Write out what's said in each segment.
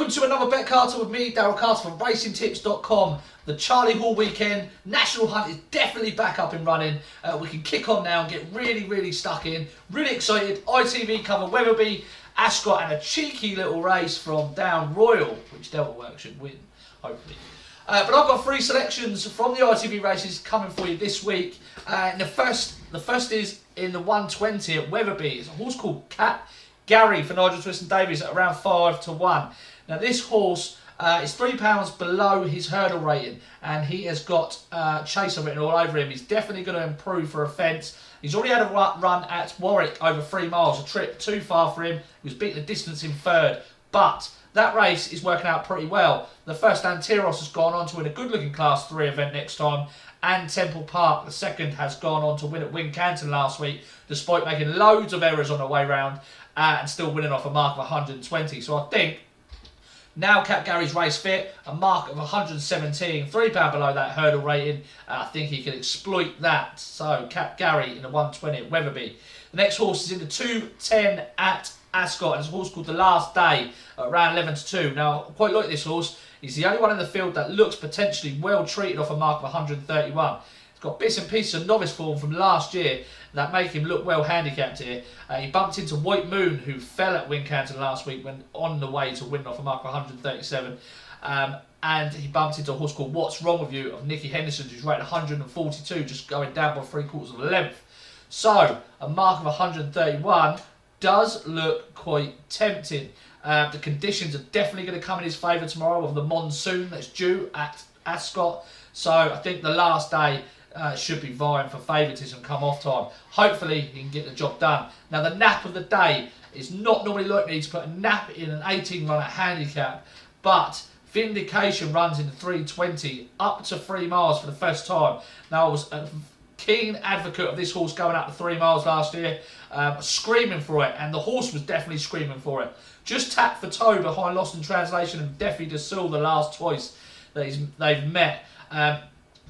Welcome to another Bet Carter with me, Daryl Carter from RacingTips.com. The Charlie Hall weekend National Hunt is definitely back up and running. We can kick on now and get really stuck in. Really excited. ITV cover Wetherby, Ascot, and a cheeky little race from Down Royal, which Delta should win, hopefully. But I've got three selections from the ITV races coming for you this week. And the first is in the 120 at Wetherby. It's a horse called Cat Gary for Nigel Twiston-Davies at around 5-1. Now this horse is £3 below his hurdle rating, and he has got Chaser written all over him. He's definitely going to improve for a fence. He's already had a run at Warwick over 3 miles, a trip too far for him. He was beating the distance in third, but that race is working out pretty well. The first Antiros has gone on to win a good-looking Class 3 event next time, and Temple Park, the second, has gone on to win at Wincanton last week, despite making loads of errors on the way round, and still winning off a mark of 120. So I think now Cap Gary's race fit, a mark of 117, £3 below that hurdle rating. I think he can exploit that. So Cap Gary in the 120 at Wetherby. The next horse is in the 210 at Ascot, and it's a horse called The Last Day at around 11-2. Now, I quite like this horse. He's the only one in the field that looks potentially well treated off a mark of 131. He's got bits and pieces of novice form from last year that make him look well handicapped here. He bumped into White Moon, who fell at Wincanton last week when on the way to win off a mark of 137. And he bumped into a horse called What's Wrong With You of Nicky Henderson, who's rated 142, just going down by 3/4 of a length. So, a mark of 131 does look quite tempting. The conditions are definitely going to come in his favour tomorrow of the monsoon that's due at Ascot. So I think The Last Day should be vying for favouritism come off time. Hopefully he can get the job done. Now the nap of the day is not normally like me to put a nap in an 18-runner handicap, but Vindication runs in the 320 up to 3 miles for the first time. Now I was a keen advocate of this horse going up to 3 miles last year, screaming for it, and the horse was definitely screaming for it. Just tapped for toe behind Lost in Translation and Deafy DeSille the last twice that they've met.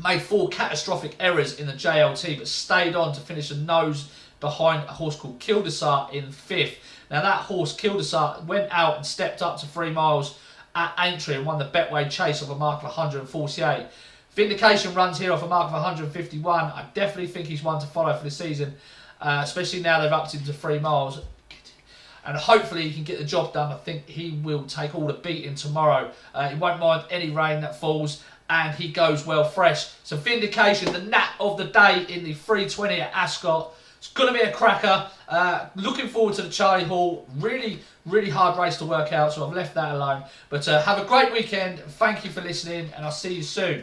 Made 4 catastrophic errors in the JLT, but stayed on to finish a nose behind a horse called Kildesart in 5th. Now that horse, Kildesart, went out and stepped up to 3 miles at Aintree and won the Betway Chase off a mark of 148. Vindication runs here off a mark of 151. I definitely think he's one to follow for the season, especially now they've upped him to 3 miles. And hopefully he can get the job done. I think he will take all the beating tomorrow. He won't mind any rain that falls, and he goes well fresh. So Vindication, the nap of the day in the 320 at Ascot. It's going to be a cracker. Looking forward to the Charlie Hall. Really hard race to work out, so I've left that alone. But have a great weekend. Thank you for listening, and I'll see you soon.